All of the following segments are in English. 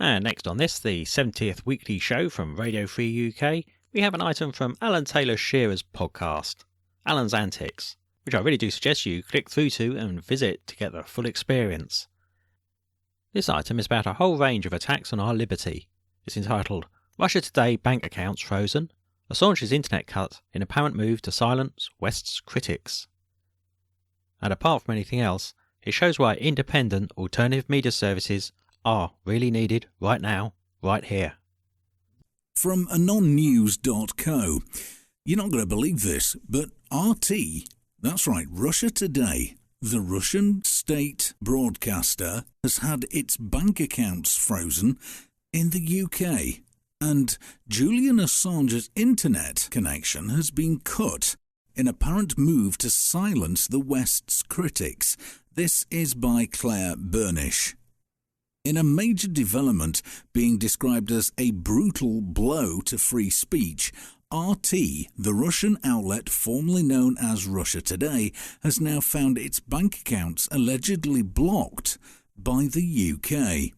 And next on this, the 70th weekly show from Radio Free UK, we have an item from Alan Taylor Shearer's podcast, Alan's Antics, which I really do suggest you click through to and visit to get the full experience. This item is about a whole range of attacks on our liberty. It's entitled Russia Today Bank Accounts Frozen, Assange's Internet Cut in Apparent Move to Silence West's Critics. And apart from anything else, it shows why independent alternative media services are really needed right now, right here. From anonnews.co. You're not going to believe this, but RT, that's right, Russia Today, the Russian state broadcaster, has had its bank accounts frozen in the UK. And Julian Assange's internet connection has been cut in apparent move to silence the West's critics. This is by Claire Burnish. In a major development being described as a brutal blow to free speech, RT, the Russian outlet formerly known as Russia Today, has now found its bank accounts allegedly blocked by the UK.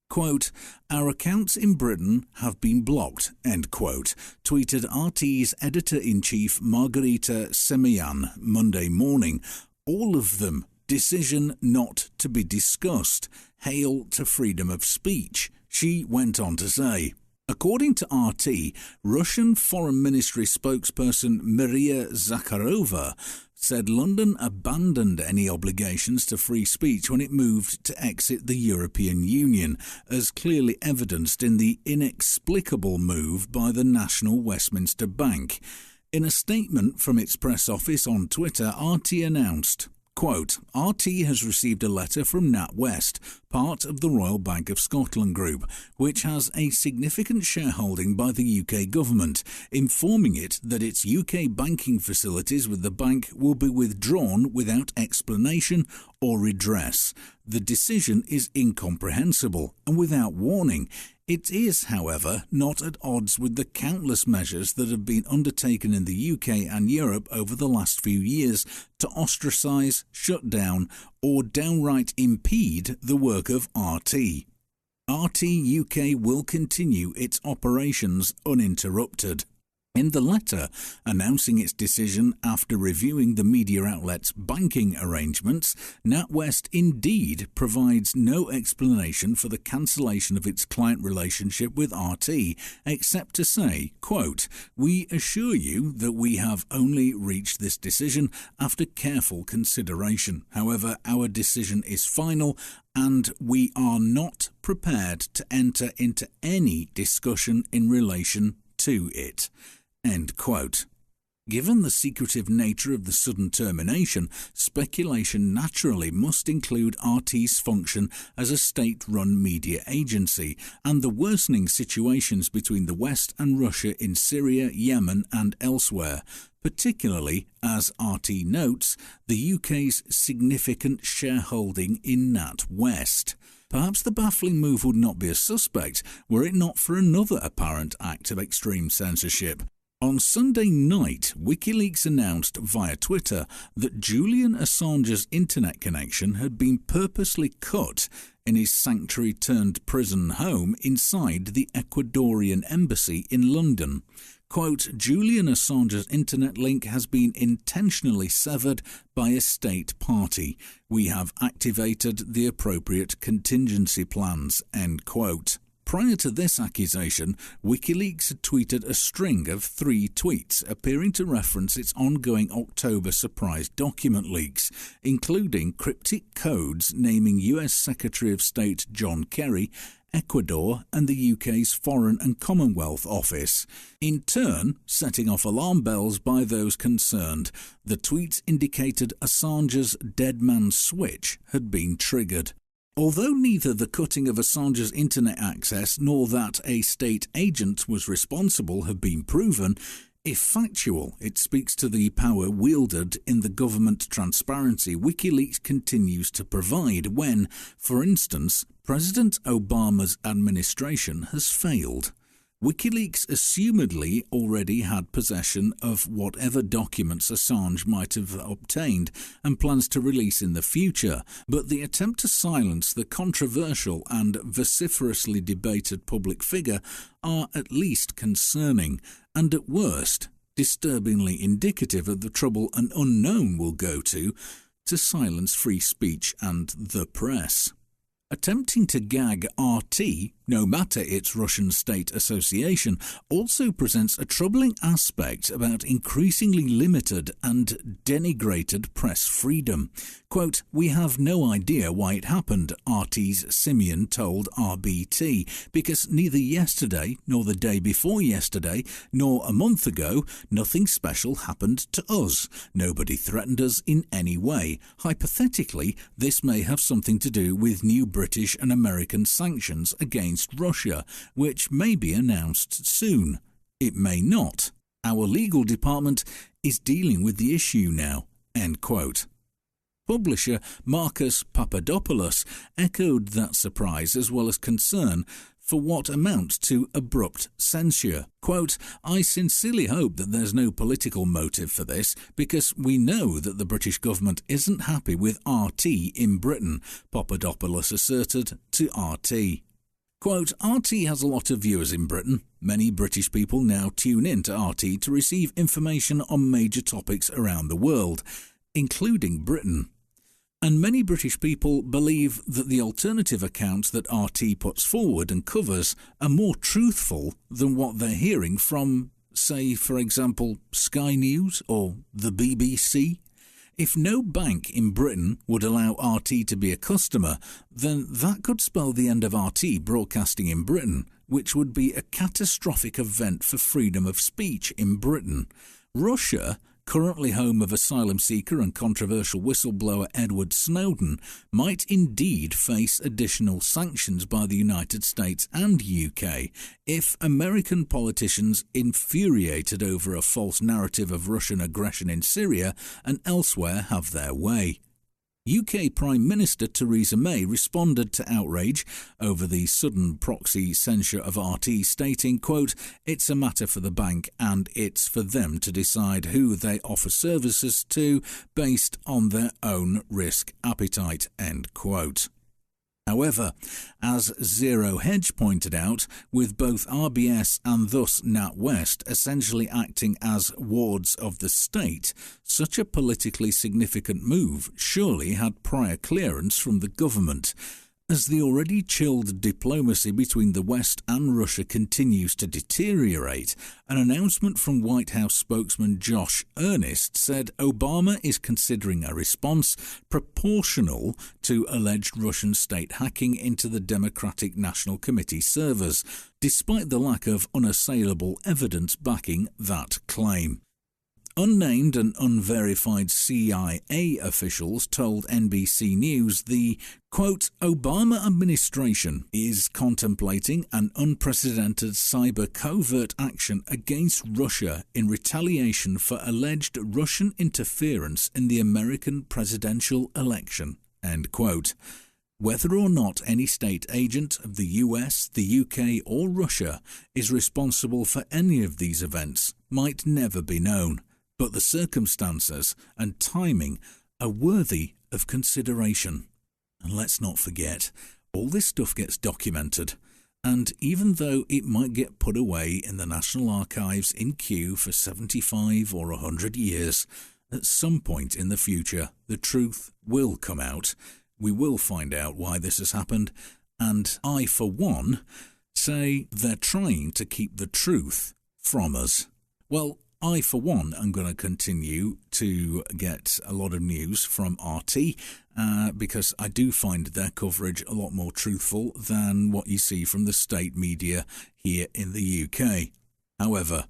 Quote, "Our accounts in Britain have been blocked," end quote, tweeted RT's editor-in-chief Margarita Semyan Monday morning. All of them, decision not to be discussed. Hail to freedom of speech, she went on to say. According to RT, Russian Foreign Ministry spokesperson Maria Zakharova said London abandoned any obligations to free speech when it moved to exit the European Union, as clearly evidenced in the inexplicable move by the National Westminster Bank. In a statement from its press office on Twitter, RT announced, quote, "RT has received a letter from NatWest, part of the Royal Bank of Scotland Group, which has a significant shareholding by the UK government, informing it that its UK banking facilities with the bank will be withdrawn without explanation or redress. The decision is incomprehensible and without warning. It is, however, not at odds with the countless measures that have been undertaken in the UK and Europe over the last few years to ostracise, shut down, or downright impede the work of RT. RT UK will continue its operations uninterrupted." In the letter, announcing its decision after reviewing the media outlet's banking arrangements, NatWest indeed provides no explanation for the cancellation of its client relationship with RT, except to say, quote, "We assure you that we have only reached this decision after careful consideration. However, our decision is final and we are not prepared to enter into any discussion in relation to it." End quote. Given the secretive nature of the sudden termination, speculation naturally must include RT's function as a state-run media agency and the worsening situations between the West and Russia in Syria, Yemen and elsewhere, particularly, as RT notes, the UK's significant shareholding in NatWest. Perhaps the baffling move would not be a suspect were it not for another apparent act of extreme censorship. On Sunday night, WikiLeaks announced via Twitter that Julian Assange's internet connection had been purposely cut in his sanctuary-turned-prison home inside the Ecuadorian embassy in London. Quote, "Julian Assange's internet link has been intentionally severed by a state party. We have activated the appropriate contingency plans," end quote. Prior to this accusation, WikiLeaks had tweeted a string of 3 tweets appearing to reference its ongoing October surprise document leaks, including cryptic codes naming US Secretary of State John Kerry, Ecuador and the UK's Foreign and Commonwealth Office, in turn setting off alarm bells by those concerned. The tweets indicated Assange's dead man switch had been triggered. Although neither the cutting of Assange's internet access nor that a state agent was responsible have been proven, if factual, it speaks to the power wielded in the government transparency WikiLeaks continues to provide when, for instance, President Obama's administration has failed. WikiLeaks assumedly already had possession of whatever documents Assange might have obtained and plans to release in the future, but the attempt to silence the controversial and vociferously debated public figure are at least concerning, and at worst, disturbingly indicative of the trouble an unknown will go to silence free speech and the press. Attempting to gag RT, no matter its Russian state association, also presents a troubling aspect about increasingly limited and denigrated press freedom. Quote, "We have no idea why it happened," RT's Simeon told RBT, "because neither yesterday, nor the day before yesterday, nor a month ago, nothing special happened to us. Nobody threatened us in any way. Hypothetically, this may have something to do with new British and American sanctions against Russia, which may be announced soon. It may not. Our legal department is dealing with the issue now." End quote. Publisher Marcus Papadopoulos echoed that surprise as well as concern for what amounts to abrupt censure. Quote, "I sincerely hope that there's no political motive for this, because we know that the British government isn't happy with RT in Britain," Papadopoulos asserted to RT. Quote, "RT has a lot of viewers in Britain. Many British people now tune in to RT to receive information on major topics around the world, including Britain. And many British people believe that the alternative accounts that RT puts forward and covers are more truthful than what they're hearing from, say, for example, Sky News or the BBC. If no bank in Britain would allow RT to be a customer, then that could spell the end of RT broadcasting in Britain, which would be a catastrophic event for freedom of speech in Britain. Russia, currently home of asylum seeker and controversial whistleblower Edward Snowden, might indeed face additional sanctions by the United States and UK if American politicians, infuriated over a false narrative of Russian aggression in Syria and elsewhere, have their way. UK Prime Minister Theresa May responded to outrage over the sudden proxy censure of RT, stating, quote, "It's a matter for the bank and it's for them to decide who they offer services to based on their own risk appetite," end quote. However, as Zero Hedge pointed out, with both RBS and thus NatWest essentially acting as wards of the state, such a politically significant move surely had prior clearance from the government. As the already chilled diplomacy between the West and Russia continues to deteriorate, an announcement from White House spokesman Josh Earnest said Obama is considering a response proportional to alleged Russian state hacking into the Democratic National Committee servers, despite the lack of unassailable evidence backing that claim. Unnamed and unverified CIA officials told NBC News the, quote, "Obama administration is contemplating an unprecedented cyber covert action against Russia in retaliation for alleged Russian interference in the American presidential election," end quote. Whether or not any state agent of the US, the UK or Russia is responsible for any of these events might never be known. But the circumstances and timing are worthy of consideration. And let's not forget, all this stuff gets documented, and even though it might get put away in the National Archives in Kew for 75 or 100 years, at some point in the future the truth will come out. We will find out why this has happened, and I, for one, say they're trying to keep the truth from us. Well, I, for one, am going to continue to get a lot of news from RT because I do find their coverage a lot more truthful than what you see from the state media here in the UK. However,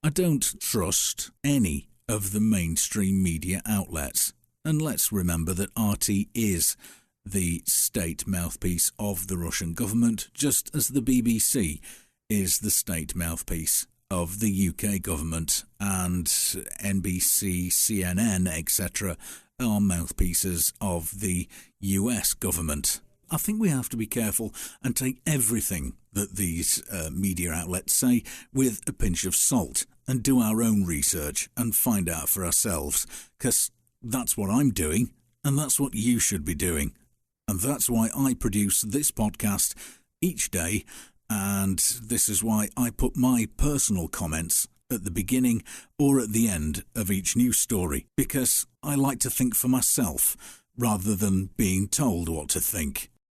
I don't trust any of the mainstream media outlets. And let's remember that RT is the state mouthpiece of the Russian government, just as the BBC is the state mouthpiece of the UK government, and NBC, CNN, etc. are mouthpieces of the US government. I think we have to be careful and take everything that these media outlets say with a pinch of salt and do our own research and find out for ourselves, because that's what I'm doing and that's what you should be doing. And that's why I produce this podcast each day, and this is why I put my personal comments at the beginning or at the end of each news story, because I like to think for myself rather than being told what to think.